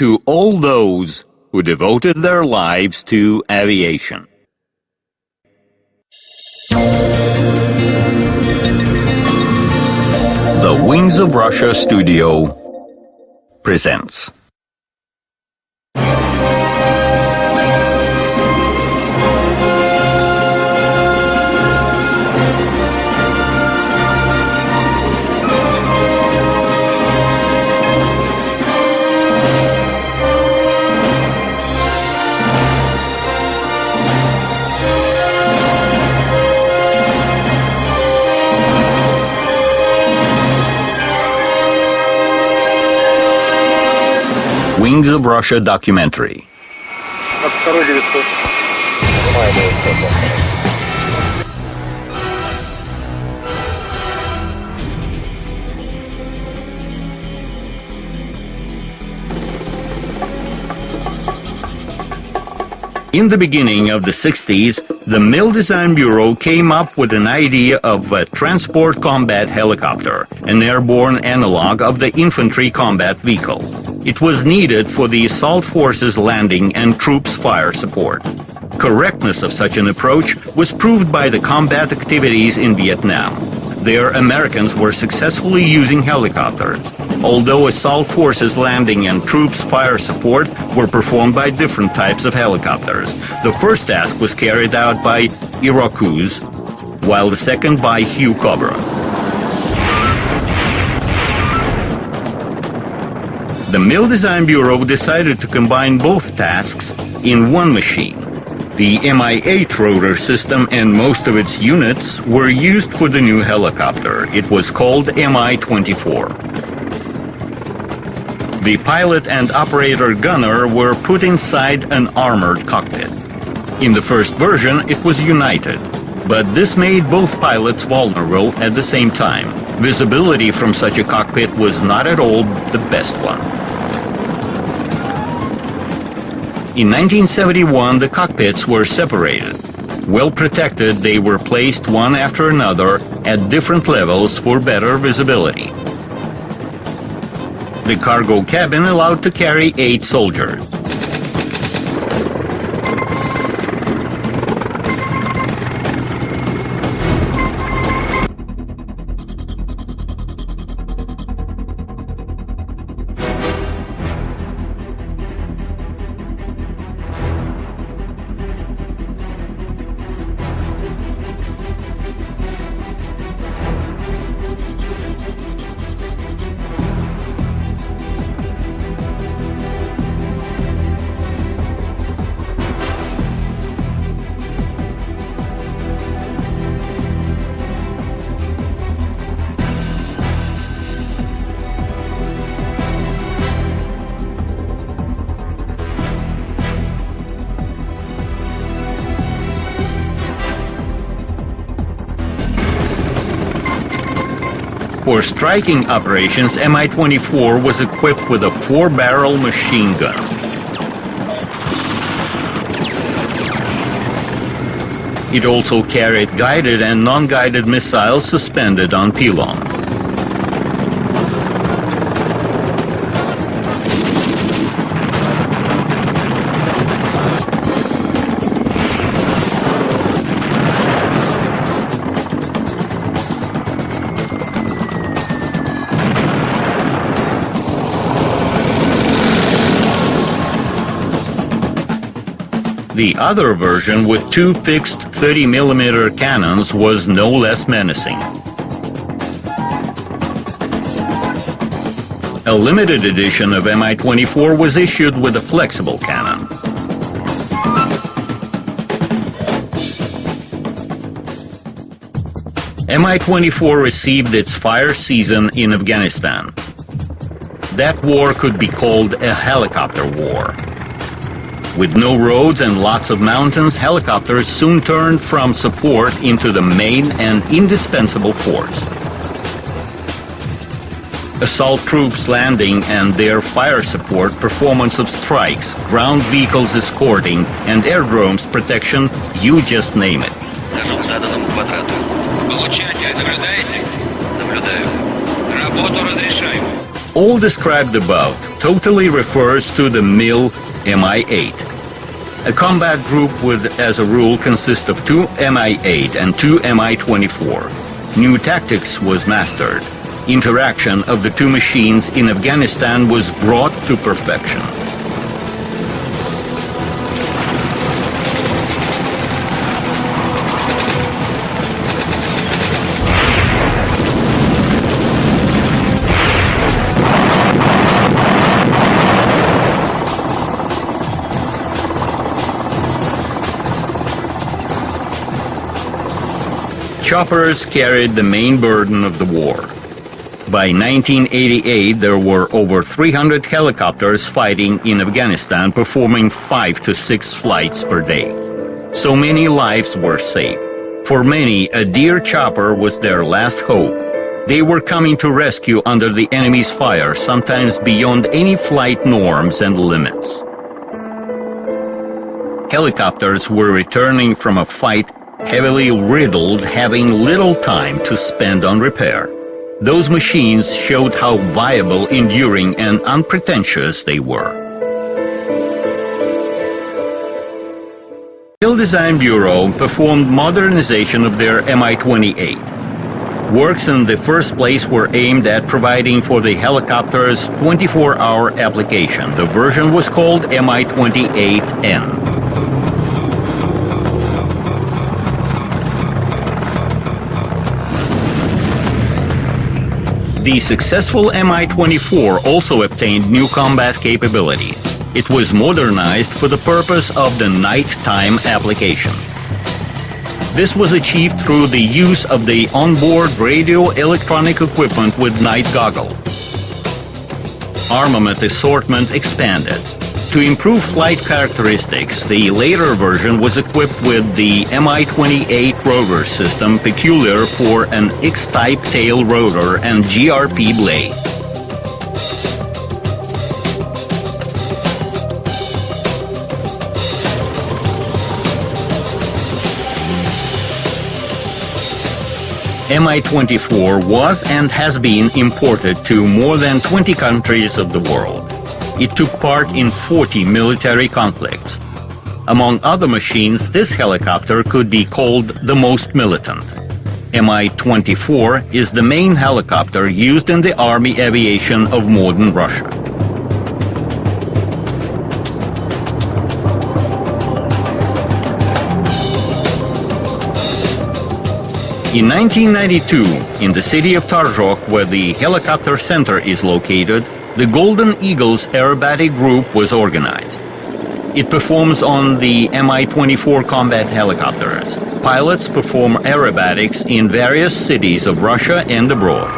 to all those who devoted their lives to aviation. The Wings of Russia studio presents. Wings of Russia documentary. In the beginning of the 60s, the Mil Design Bureau came up with an idea of a transport combat helicopter, an airborne analog of the infantry combat vehicle. It was needed for the assault forces landing and troops fire support. Correctness of such an approach was proved by the combat activities in Vietnam. There, Americans were successfully using helicopters, although assault forces landing and troops fire support were performed by different types of helicopters. The first task was carried out by Iroquois, while the second by Hugh Cobra. The Mil Design Bureau decided to combine both tasks in one machine. The Mi-8 rotor system and most of its units were used for the new helicopter. It was called Mi-24. The pilot and operator gunner were put inside an armored cockpit. In the first version, it was united, but this made both pilots vulnerable at the same time. Visibility from such a cockpit was not at all the best one. In 1971, the cockpits were separated. Well protected, they were placed one after another at different levels for better visibility. The cargo cabin allowed to carry 8 soldiers. For striking operations, Mi-24 was equipped with a 4-barrel machine gun. It also carried guided and non-guided missiles suspended on pylons. The other version, with 2 fixed 30mm cannons, was no less menacing. A limited edition of Mi-24 was issued with a flexible cannon. Mi-24 received its fire season in Afghanistan. That war could be called a helicopter war. With no roads and lots of mountains, helicopters soon turned from support into the main and indispensable force. Assault troops landing and their fire support, performance of strikes, ground vehicles escorting, and aerodromes protection, you just name it. Получатель, наблюдаете? Наблюдаю. Работу разрешаю. All described above totally refers to the MIL Mi-8. A combat group would, as a rule, consist of 2 Mi-8 and 2 Mi-24. New tactics was mastered. Interaction of the two machines in Afghanistan was brought to perfection. Choppers carried the main burden of the war. By 1988, there were over 300 helicopters fighting in Afghanistan, performing 5 to 6 flights per day. So many lives were saved. For many, a dear chopper was their last hope. They were coming to rescue under the enemy's fire, sometimes beyond any flight norms and limits. Helicopters were returning from a fight heavily riddled, having little time to spend on repair. Those machines showed how viable, enduring, and unpretentious they were. The Design Bureau performed modernization of their Mi-28. Works in the first place were aimed at providing for the helicopter's 24-hour application. The version was called Mi-28N. The successful Mi-24 also obtained new combat capability. It was modernized for the purpose of the nighttime application. This was achieved through the use of the onboard radio electronic equipment with night goggle. Armament assortment expanded. To improve flight characteristics, the later version was equipped with the Mi-28 rotor system, peculiar for an X-type tail rotor and GRP blade. Mi-24 was and has been imported to more than 20 countries of the world. It took part in 40 military conflicts. Among other machines, this helicopter could be called the most militant. Mi-24 is the main helicopter used in the army aviation of modern Russia. In 1992, in the city of Tarjok, where the helicopter center is located, the Golden Eagles Aerobatic Group was organized. It performs on the Mi-24 combat helicopters. Pilots perform aerobatics in various cities of Russia and abroad.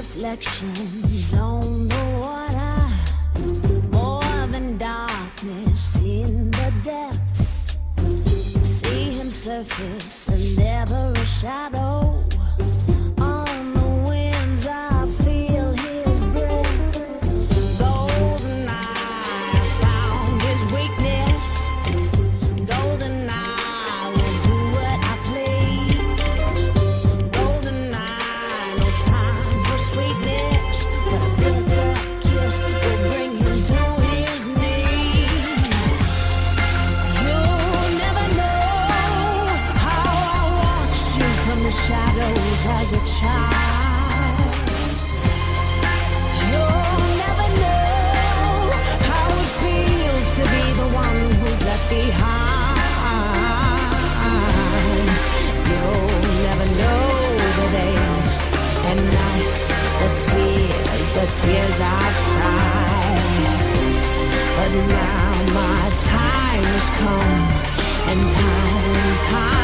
reflections on the water, more than darkness in the depths. See him surface and never a shadow. On the winds I feel his breath. Golden eye found his weakness. Golden eye will do what I please. Golden eye, no time for sweetness, but a bitter kiss will bring him to his knees. You'll never know how I watched you from the shadows as a child. You'll never know how it feels to be the one who's left behind. You'll never know the days and nights, the tears I've cried. But now my time has come, and time